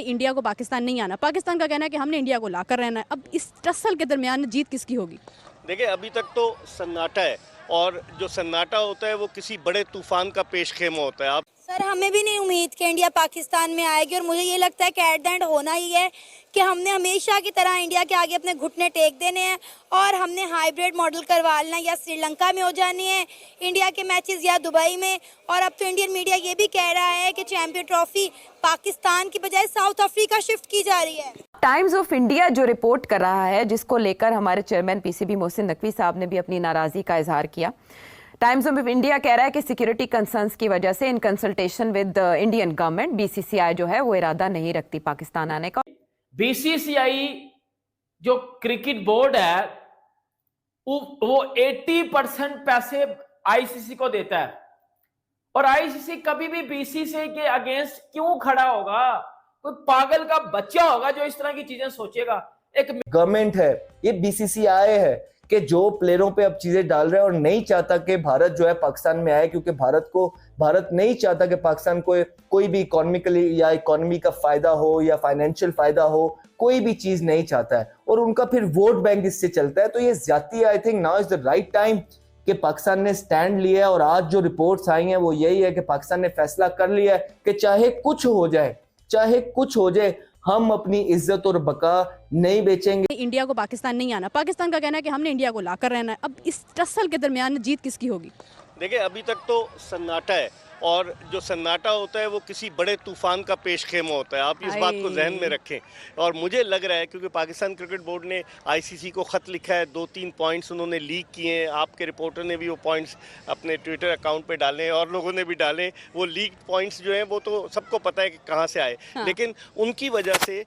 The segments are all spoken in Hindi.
इंडिया को पाकिस्तान नहीं आना, पाकिस्तान का कहना है कि हमने इंडिया को लाकर रहना है। अब इस टसल के दरमियान जीत किसकी होगी? देखिए, अभी तक तो सन्नाटा है और जो सन्नाटा होता है वो किसी बड़े तूफान का पेशखेमा होता है। आप सर, हमें भी नहीं उम्मीद कि इंडिया पाकिस्तान में आएगी और मुझे ये लगता है कि एट द एंड होना ही है कि हमने हमेशा की तरह इंडिया के आगे अपने घुटने टेक देने हैं और हमने हाइब्रिड मॉडल करवा लेना, या श्रीलंका में हो जानी है इंडिया के मैचेस या दुबई में। और अब तो इंडियन मीडिया ये भी कह रहा है कि चैंपियन ट्रॉफी पाकिस्तान की बजाय साउथ अफ्रीका शिफ्ट की जा रही है। टाइम्स ऑफ इंडिया जो रिपोर्ट कर रहा है, जिसको लेकर हमारे चेयरमैन पीसीबी मोहसिन नकवी साहब ने भी अपनी नाराजगी का इजहार किया। टाइम्स ऑफ इंडिया कह रहा है कि सिक्योरिटी कंसर्न्स की वजह से in consultation with Indian government BCCI जो है वो इरादा नहीं रखती पाकिस्तान आने का। बीसीसीआई जो क्रिकेट बोर्ड है वो 80% पैसे आईसीसी को देता है और आईसीसी कभी भी बीसीसीआई के अगेंस्ट क्यों खड़ा होगा? कोई पागल का बच्चा होगा जो इस तरह की चीजें सोचेगा। एक गवर्नमेंट है, ये बीसीसीआई है कि जो प्लेयरों पे अब चीजें डाल रहे हैं और नहीं चाहता कि भारत जो है पाकिस्तान में आए, क्योंकि भारत नहीं चाहता कि पाकिस्तान को कोई भी इकोनॉमिकली या इकोनॉमी का फायदा हो या फाइनेंशियल फायदा हो, कोई भी चीज नहीं चाहता है और उनका फिर वोट बैंक इससे चलता है। तो ये ज्यादती, I think now is the right time कि पाकिस्तान ने स्टैंड लिया है और आज जो रिपोर्ट्स आई हैं वो यही है कि पाकिस्तान ने फैसला कर लिया है कि चाहे कुछ हो जाए हम अपनी इज्जत और बका नहीं बेचेंगे। इंडिया को पाकिस्तान नहीं आना, पाकिस्तान का कहना है कि हमने इंडिया को लाकर रहना है। अब इस टसल के दरमियान जीत किसकी होगी? देखिए, अभी तक तो सन्नाटा है और जो सन्नाटा होता है वो किसी बड़े तूफान का पेशखेमा होता है। आप इस बात को जहन में रखें। और मुझे लग रहा है, क्योंकि पाकिस्तान क्रिकेट बोर्ड ने आईसीसी को ख़त लिखा है, 2-3 पॉइंट्स उन्होंने लीक किए हैं। आपके रिपोर्टर ने भी वो पॉइंट्स अपने ट्विटर अकाउंट पे डाले हैं और लोगों ने भी डाले। वो लीक पॉइंट्स जो हैं वो तो सबको पता है कि कहाँ से आए। हाँ। लेकिन उनकी वजह से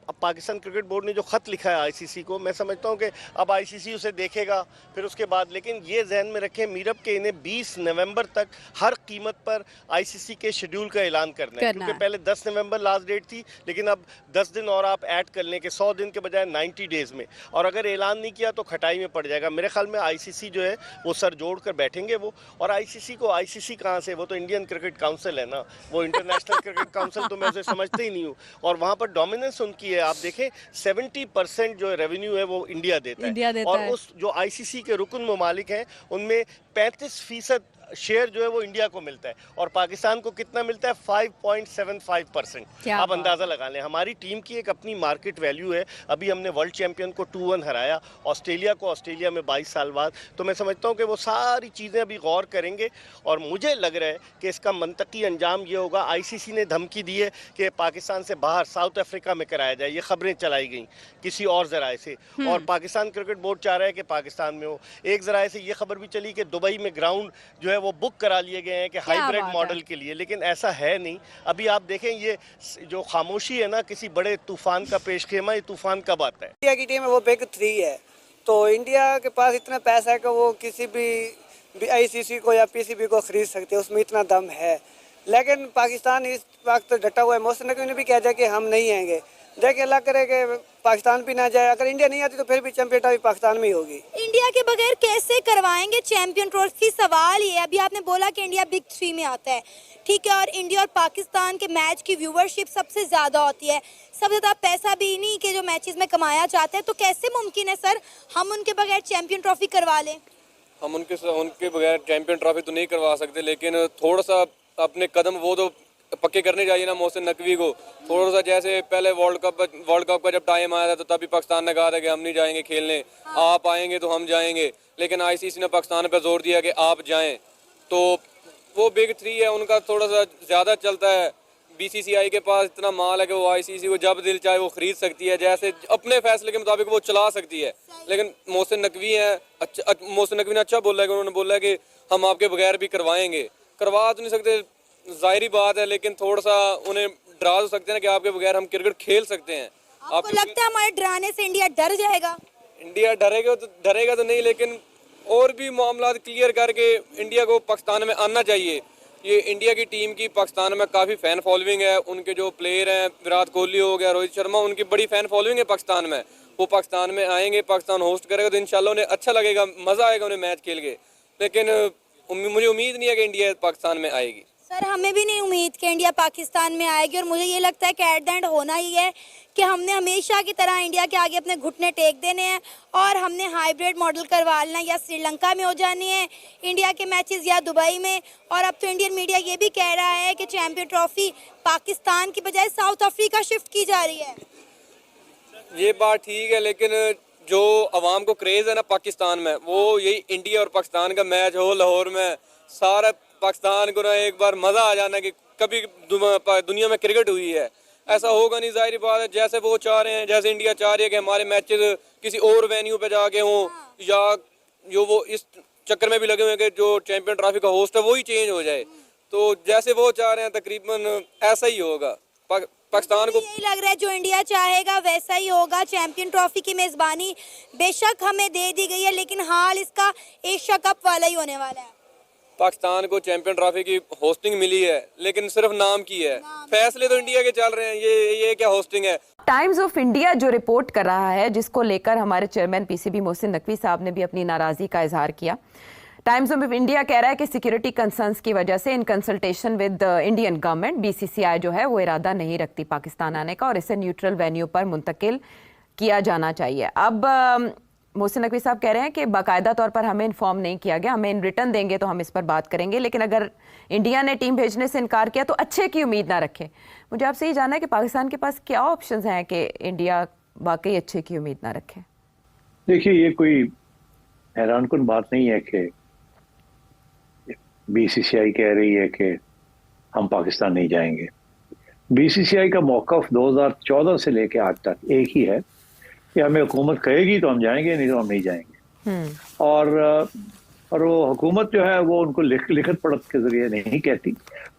अब पाकिस्तान क्रिकेट बोर्ड ने जो ख़त लिखा है आईसीसी को, मैं समझता हूँ कि अब आईसीसी उसे देखेगा फिर उसके बाद। लेकिन ये जहन में रखें मीरब के इन्हें 20 नवंबर तक हर कीमत पर आईसीसी के शेड्यूल का ऐलान करना है, क्योंकि पहले 10 नवंबर लास्ट डेट थी, लेकिन अब 10 दिन और आप ऐड कर लें कि 100 दिन के बजाय 90 डेज़ में। और अगर ऐलान नहीं किया तो खटाई में पड़ जाएगा। मेरे ख्याल में आईसीसी जो है वो सर जोड़ कर बैठेंगे वो। और आईसीसी कहाँ से, वो तो इंडियन क्रिकेट काउंसिल है ना, वो इंटरनेशनल क्रिकेट काउंसिल तो मैं उसे समझते ही नहीं हूँ। और वहाँ पर डोमिनेंस उनकी, आप देखें 70% जो रेवेन्यू है वो इंडिया देता है और उस जो आईसीसी के रुकन ममालिक हैं उनमें 35% शेयर जो है वो इंडिया को मिलता है और पाकिस्तान को कितना मिलता है? 5.75%। आप अंदाजा लगा लें। हमारी टीम की एक अपनी मार्केट वैल्यू है। अभी हमने वर्ल्ड चैंपियन को 2-1 हराया, ऑस्ट्रेलिया में 22 साल बाद। तो मैं समझता हूँ कि वो सारी चीज़ें अभी गौर करेंगे और मुझे लग रहा है कि इसका मंतकी अंजाम ये होगा। आईसीसी ने धमकी दी है कि पाकिस्तान से बाहर साउथ अफ्रीका में कराया जाए, ये खबरें चलाई गई किसी और जराए से, और पाकिस्तान क्रिकेट बोर्ड चाह रहा है कि पाकिस्तान में हो। एक जराए से ये खबर भी चली कि दुबई में ग्राउंड जो है वो बुक करा लिए गए हैं कि हाइब्रिड मॉडल के लिए, लेकिन ऐसा है नहीं। अभी आप देखें ये जो खामोशी है ना किसी बड़े तूफान का पेशखेमा, ये तूफान कब आता है? इंडिया की टीम है वो बिग 3 है, तो इंडिया के पास इतना पैसा है कि वो किसी भी आईसीसी को या पीसीबी को खरीद सकते हैं, उसमें इतना दम है। लेकिन पाकिस्तान इस वक्त डटा हुआ है। मोहसिन नकवी ने भी कह दिया कि हम नहीं आएंगे। देखिए, अल्लाह करे कि पाकिस्तान भी ना जाए। अगर इंडिया नहीं आती तो फिर भी चैंपियन ट्रॉफी पाकिस्तान में ही होगी। इंडिया के बगैर कैसे करवाएंगे चैंपियन ट्रॉफी? सवाल ये, अभी आपने बोला कि इंडिया बिग 3 में आता है, ठीक है, और इंडिया और पाकिस्तान के मैच की व्यूवरशिप सबसे ज़्यादा होती है, सबसे ज़्यादा पैसा भी इन्हीं के जो मैचेस में कमाया जाता है। तो कैसे मुमकिन है सर हम उनके बगैर चैंपियन ट्रॉफी करवा लें? हम उनके बगैर चैंपियन ट्रॉफी तो नहीं करवा सकते, लेकिन थोड़ा सा अपने कदम वो तो पक्के करने चाहिए ना मोहसिन नकवी को। थोड़ा सा जैसे पहले वर्ल्ड कप का जब टाइम आया था तो तभी पाकिस्तान ने कहा था कि हम नहीं जाएंगे खेलने, आप आएंगे तो हम जाएंगे। लेकिन आईसीसी ने पाकिस्तान पर जोर दिया कि आप जाएं, तो वो बिग 3 है, उनका थोड़ा सा ज़्यादा चलता है। बीसीसीआई के पास इतना माल है कि वो आईसीसी को जब दिल चाहे वो खरीद सकती है, जैसे अपने फैसले के मुताबिक वो चला सकती है। लेकिन मोहसिन नकवी ने अच्छा बोला है कि उन्होंने बोला है कि हम आपके बगैर भी करवाएंगे। करवा तो नहीं सकते, जाहिर बात है, लेकिन थोड़ा सा उन्हें डरा तो सकते हैं कि आपके बगैर हम क्रिकेट खेल सकते हैं। आपको लगता है हमारे डराने से इंडिया डर जाएगा? इंडिया डरेगा तो नहीं, लेकिन और भी मामला क्लियर करके इंडिया को पाकिस्तान में आना चाहिए। ये इंडिया की टीम की पाकिस्तान में काफ़ी फ़ैन फॉलोइंग है। उनके जो प्लेयर हैं, विराट कोहली हो गया, रोहित शर्मा, उनकी बड़ी फ़ैन फॉलोइंग है पाकिस्तान में। वो पाकिस्तान में आएंगे, पाकिस्तान होस्ट करेगा तो इंशाल्लाह उन्हें अच्छा लगेगा, मज़ा आएगा उन्हें मैच खेल के। लेकिन मुझे उम्मीद नहीं है कि इंडिया पाकिस्तान में आएगी। सर हमें भी नहीं उम्मीद कि इंडिया पाकिस्तान में आएगी और मुझे ये लगता है कि एट द एंड होना ही है कि हमने हमेशा की तरह इंडिया के आगे अपने घुटने टेक देने हैं और हमने हाइब्रिड मॉडल करवा लेना, या श्रीलंका में हो जानी है इंडिया के मैचेस या दुबई में। और अब तो इंडियन मीडिया ये भी कह रहा है कि चैंपियन ट्रॉफी पाकिस्तान की बजाय साउथ अफ्रीका शिफ्ट की जा रही है। ये बात ठीक है, लेकिन जो अवाम को क्रेज है ना पाकिस्तान में, वो यही इंडिया और पाकिस्तान का मैच हो लाहौर में, सारा पाकिस्तान को ना एक बार मजा आ जाना कि कभी दुनिया में क्रिकेट हुई है। ऐसा होगा नहीं, जाहिर बात है। जैसे वो चाह रहे हैं, जैसे इंडिया चाह रही है कि हमारे मैचेस किसी और वेन्यू पे जाके हों, या जो वो इस चक्कर में भी लगे हुए हैं कि जो चैंपियन ट्रॉफी का होस्ट है वही चेंज हो जाए, तो जैसे वो चाह रहे हैं तकरीबन ऐसा ही होगा। पाकिस्तान को यही लग रहा है जो इंडिया चाहेगा वैसा ही होगा। चैंपियन ट्रॉफी की मेजबानी बेशक हमें दे दी गई है, लेकिन हाल इसका एशिया कप वाला ही होने वाला है। पाकिस्तान को चैंपियन ट्रॉफी की होस्टिंग मिली है, लेकिन सिर्फ नाम की है, फैसले तो इंडिया के चल रहे हैं। ये क्या होस्टिंग है। टाइम्स ऑफ इंडिया जो रिपोर्ट कर रहा है, जिसको लेकर हमारे चेयरमैन पीसीबी मोहसिन नकवी साहब ने भी अपनी नाराजगी का इजहार किया। टाइम्स ऑफ इंडिया कह रहा है कि सिक्योरिटी कंसर्न्स की वजह से in consultation with Indian government BCCI जो है वो इरादा नहीं रखती पाकिस्तान आने का और इसे न्यूट्रल वेन्यू पर मुंतकिल किया जाना चाहिए। अब मोहसिन नकवी साहब कह रहे हैं कि बाकायदा तौर पर हमें इन्फॉर्म नहीं किया गया, हमें इन रिटर्न देंगे तो हम इस पर बात करेंगे, लेकिन अगर इंडिया ने टीम भेजने से इनकार किया तो अच्छे की उम्मीद ना रखें। मुझे आपसे ये जानना है कि पाकिस्तान के पास क्या ऑप्शंस हैं कि इंडिया वाकई अच्छे की उम्मीद ना रखे। देखिए, ये कोई हैरानकुन बात नहीं है कि बीसीसीआई कह रही है कि हम पाकिस्तान नहीं जाएंगे। बीसीसीआई का मौक़िफ़ 2014 से लेकर आज तक एक ही है कि हमें हुकूमत कहेगी तो हम जाएंगे, नहीं तो हम नहीं जाएंगे। और वो हुकूमत जो है वो उनको लिखत पढ़त के जरिए नहीं कहती,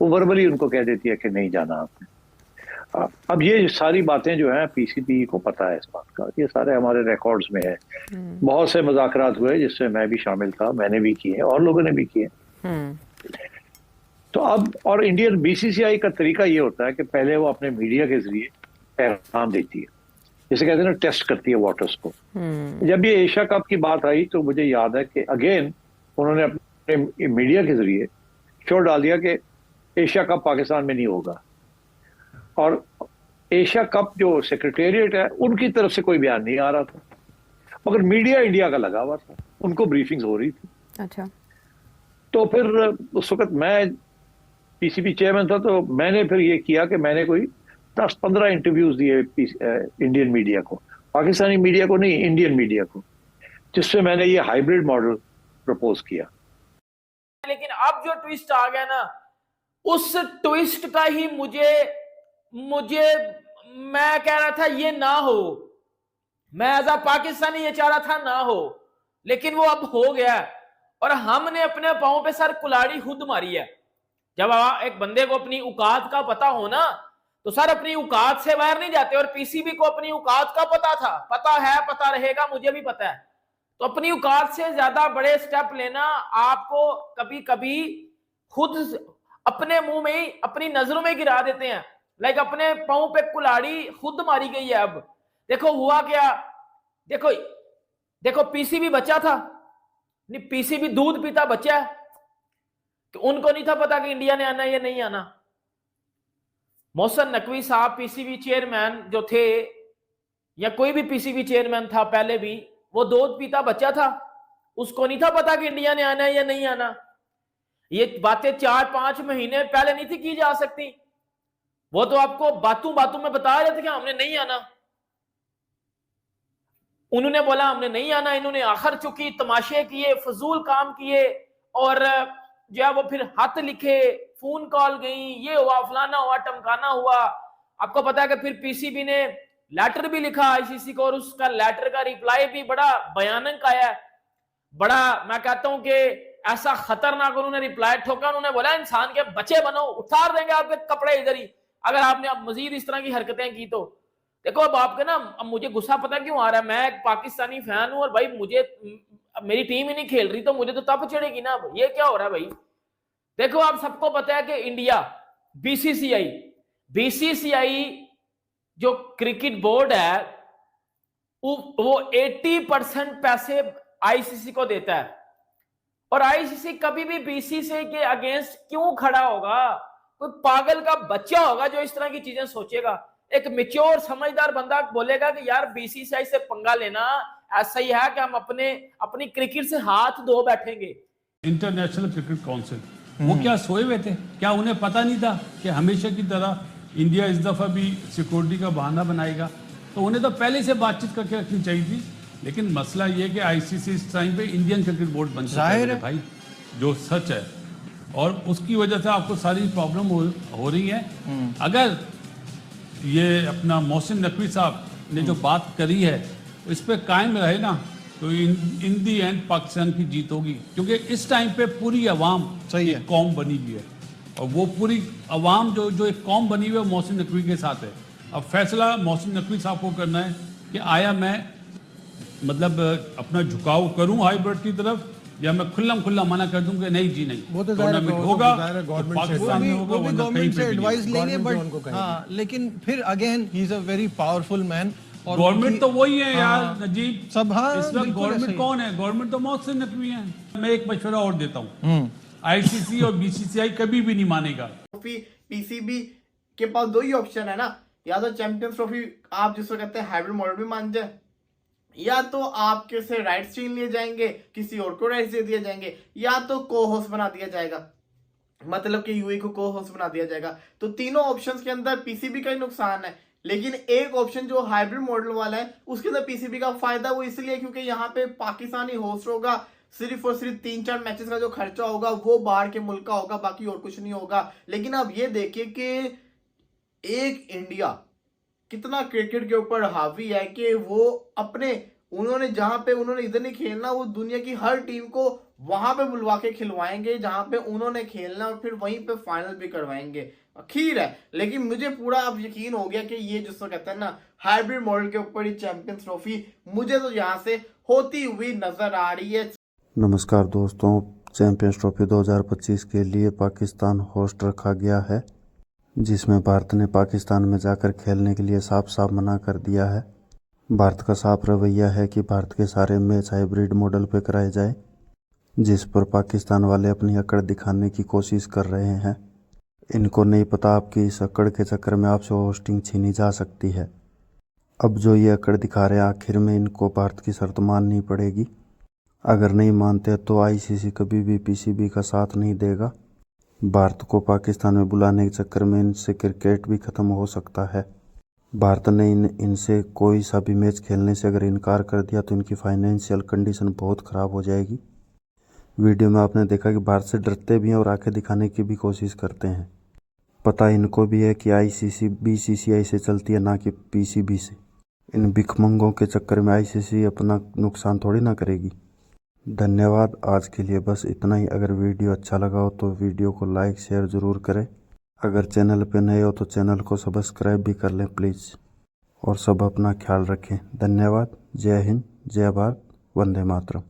वो वर्बली उनको कह देती है कि नहीं जाना आपने। अब ये सारी बातें जो हैं पीसीबी को पता है इस बात का, ये सारे हमारे रिकॉर्ड्स में है। बहुत से मुज़ाकरात हुए जिसमें मैं भी शामिल था, मैंने भी किए और लोगों ने भी किए। तो अब और इंडियन बीसीसीआई का तरीका ये होता है कि पहले वो अपने मीडिया के जरिए पैगाम देती है, जैसे कहते हैं ना, टेस्ट करती है वाटर्स को। जब ये एशिया कप की बात आई तो मुझे याद है कि अगेन उन्होंने अपने मीडिया के जरिए शोर डाल दिया कि एशिया कप पाकिस्तान में नहीं होगा, और एशिया कप जो सेक्रेटेरिएट है उनकी तरफ से कोई बयान नहीं आ रहा था, मगर मीडिया इंडिया का लगा हुआ था, उनको ब्रीफिंग्स हो रही थी। अच्छा, तो फिर उस वक्त मैं पीसीबी चेयरमैन था, तो मैंने फिर ये किया कि मैंने कोई 10-15 इंटरव्यूज दिए इंडियन मीडिया को, पाकिस्तानी मीडिया को नहीं, इंडियन मीडिया को, जिससे मैंने ये हाइब्रिड मॉडल प्रपोज किया। लेकिन अब जो ट्विस्ट आ गया ना, उस ट्विस्ट का ही मुझे मैं कह रहा था ये ना हो, मैं एज अ पाकिस्तानी ये चाह रहा था ना हो, लेकिन वो अब हो गया और हमने अपने पांव पे सर कुल्हाड़ी खुद मारी है। जब एक बंदे को अपनी औकात का पता हो ना, तो सर अपनी औकात से बाहर नहीं जाते, और पीसीबी को अपनी औकात का पता था, पता है, पता रहेगा, मुझे भी पता है। तो अपनी औकात से ज्यादा बड़े स्टेप लेना आपको कभी कभी खुद अपने मुंह में ही, अपनी नजरों में गिरा देते हैं। लाइक अपने पांव पे कुल्हाड़ी खुद मारी गई है। अब देखो हुआ क्या, देखो पीसीबी बचा था, नहीं पीसीबी दूध पीता बच्चा है, तो उनको नहीं था पता कि इंडिया ने आना या नहीं आना। मोहसिन नकवी साहब पीसीबी चेयरमैन जो थे, या कोई भी पीसीबी चेयरमैन था पहले भी, वो दूध पीता बच्चा था, उसको नहीं था पता कि इंडिया ने आना या नहीं आना। ये बातें 4-5 महीने पहले नहीं थी की जा सकती, वो तो आपको बातों बातों में बताया जाता कि हमने नहीं आना। उन्होंने बोला हमने नहीं आना, इन्होंने आखिर चुकी तमाशे किए, फजूल काम किए, और जो है वो फिर हाथ लिखे, फोन कॉल गई, ये हुआ, फलाना हुआ, टमकाना हुआ। आपको पता है कि फिर पीसीबी ने लेटर भी लिखा आईसीसी को, और उसका लेटर का रिप्लाई भी बड़ा भयानक आया, बड़ा मैं कहता हूं कि ऐसा खतरनाक उन्होंने रिप्लाई ठोका। उन्होंने बोला इंसान के बच्चे बनो, उतार देंगे आपके कपड़े इधर ही अगर आपने अब मजीद इस तरह की हरकतें की तो। देखो अब आपके ना, अब मुझे गुस्सा पता क्यों आ रहा है, मैं एक पाकिस्तानी फैन हूं और भाई मुझे मेरी टीम ही नहीं खेल रही तो मुझे तो तप चढ़ेगी ना। ये क्या हो रहा है भाई? देखो आप सबको पता है कि इंडिया बीसीसीआई जो क्रिकेट बोर्ड है वो 80% पैसे आईसीसी को देता है, और आईसीसी कभी भी बीसीसीआई के अगेंस्ट क्यों खड़ा होगा? कोई पागल का बच्चा होगा जो इस तरह की चीजें सोचेगा। एक मेच्योर समझदार बंदा बोलेगा कि यार बीसीसीआई से पंगा लेना ऐसा ही है कि हम अपनी क्रिकेट से हाथ धो बैठेंगे। इंटरनेशनल क्रिकेट काउंसिल वो क्या सोए हुए थे? क्या उन्हें पता नहीं था कि हमेशा की तरह इंडिया इस दफा भी सिक्योरिटी का बहाना बनाएगा? तो उन्हें तो पहले से बातचीत करके रखनी चाहिए थी। लेकिन मसला ये कि आईसीसी इस टाइम पे इंडियन क्रिकेट बोर्ड बन चुका है भाई, जो सच है, और उसकी वजह से आपको सारी प्रॉब्लम हो रही है। अगर ये अपना मोहसिन नकवी साहब ने जो बात करी है इस पे कायम रहे ना, तो इन दी एंड पाकिस्तान की जीत होगी। क्योंकि इस टाइम पे पूरी अवाम एक कौम बनी हुई है, और वो पूरी अवाम जो एक कौम बनी हुई है मोहसिन नकवी के साथ है। अब फैसला मोहसिन नकवी साहब को करना है कि आया मैं मतलब अपना झुकाव करूं हाइब्रिड की तरफ, या मैं खुल्ला मना कर दूं कि नहीं जी नहीं, वो तो टूर्नामेंट होगा पाकिस्तान में होगा, वरना कहीं पे भी एडवाइस लेंगे। बट हाँ, लेकिन फिर again he is a very powerful man. और गवर्नमेंट तो वही है यार नजीब, सब। हाँ, इस वक्त गवर्नमेंट कौन है? गवर्नमेंट तो मोहसिन नकवी है। मैं एक मशवरा और देता हूँ, आईसीसी और बीसीसीआई कभी भी नहीं मानेगा। पीसीबी के पास दो ही ऑप्शन है ना, या तो चैंपियंस ट्रॉफी आप जिसको कहते हैं हाइब्रिड मॉडल भी मान जाए, या तो आपके से राइट्स छीन लिए जाएंगे, किसी और को राइट्स दे दिए जाएंगे, या तो को होस्ट बना दिया जाएगा, मतलब कि यूएई को को होस्ट बना दिया जाएगा। तो तीनों ऑप्शंस के अंदर पीसीबी का ही नुकसान है। लेकिन एक ऑप्शन जो हाइब्रिड मॉडल वाला है उसके अंदर पीसीबी का फायदा वो इसलिए क्योंकि यहाँ पे पाकिस्तानी होस्ट होगा, सिर्फ और सिर्फ 3-4 मैचेस का जो खर्चा होगा वो बाहर के मुल्क का होगा, बाकी और कुछ नहीं होगा। लेकिन अब ये देखिए कि एक इंडिया कितना क्रिकेट के ऊपर हावी है कि वो अपने उन्होंने जहां पे उन्होंने इधर नहीं खेलना, वो दुनिया की हर टीम को वहां पे बुलवा के खिलवाएंगे जहां पे उन्होंने खेलना, और फिर वहीं पे फाइनल भी करवाएंगे। खीर है, लेकिन मुझे पूरा अब यकीन हो गया कि ये जिसको कहते हैं ना हाइब्रिड मॉडल के ऊपर ही चैंपियंस ट्रॉफी मुझे तो यहाँ से होती हुई नजर आ रही है। नमस्कार दोस्तों, चैंपियंस ट्रॉफी 2025 के लिए पाकिस्तान होस्ट रखा गया है, जिसमें भारत ने पाकिस्तान में जाकर खेलने के लिए साफ साफ मना कर दिया है। भारत का साफ रवैया है कि भारत के सारे मैच हाइब्रिड मॉडल पर कराए जाए, जिस पर पाकिस्तान वाले अपनी अकड़ दिखाने की कोशिश कर रहे हैं। इनको नहीं पता आपकी इस अकड़ के चक्कर में आपसे होस्टिंग छीनी जा सकती है। अब जो ये अकड़ दिखा रहे हैं, आखिर में इनको भारत की शर्त माननी पड़ेगी। अगर नहीं मानते तो आईसीसी कभी भी पीसीबी का साथ नहीं देगा। भारत को पाकिस्तान में बुलाने के चक्कर में इनसे क्रिकेट भी ख़त्म हो सकता है। भारत ने इनसे कोई सा भी मैच खेलने से अगर इनकार कर दिया तो इनकी फाइनेंशियल कंडीशन बहुत ख़राब हो जाएगी। वीडियो में आपने देखा कि भारत से डरते भी हैं और आंखें दिखाने की भी कोशिश करते हैं। पता इनको भी है कि आईसीसी बीसीसीआई से चलती है, ना कि पीसीबी से। इन भिखमंगों के चक्कर में आईसीसी अपना नुकसान थोड़ी ना करेगी। धन्यवाद, आज के लिए बस इतना ही। अगर वीडियो अच्छा लगा हो तो वीडियो को लाइक शेयर ज़रूर करें। अगर चैनल पे नए हो तो चैनल को सब्सक्राइब भी कर लें प्लीज़। और सब अपना ख्याल रखें। धन्यवाद। जय हिंद, जय भारत, वंदे मातरम।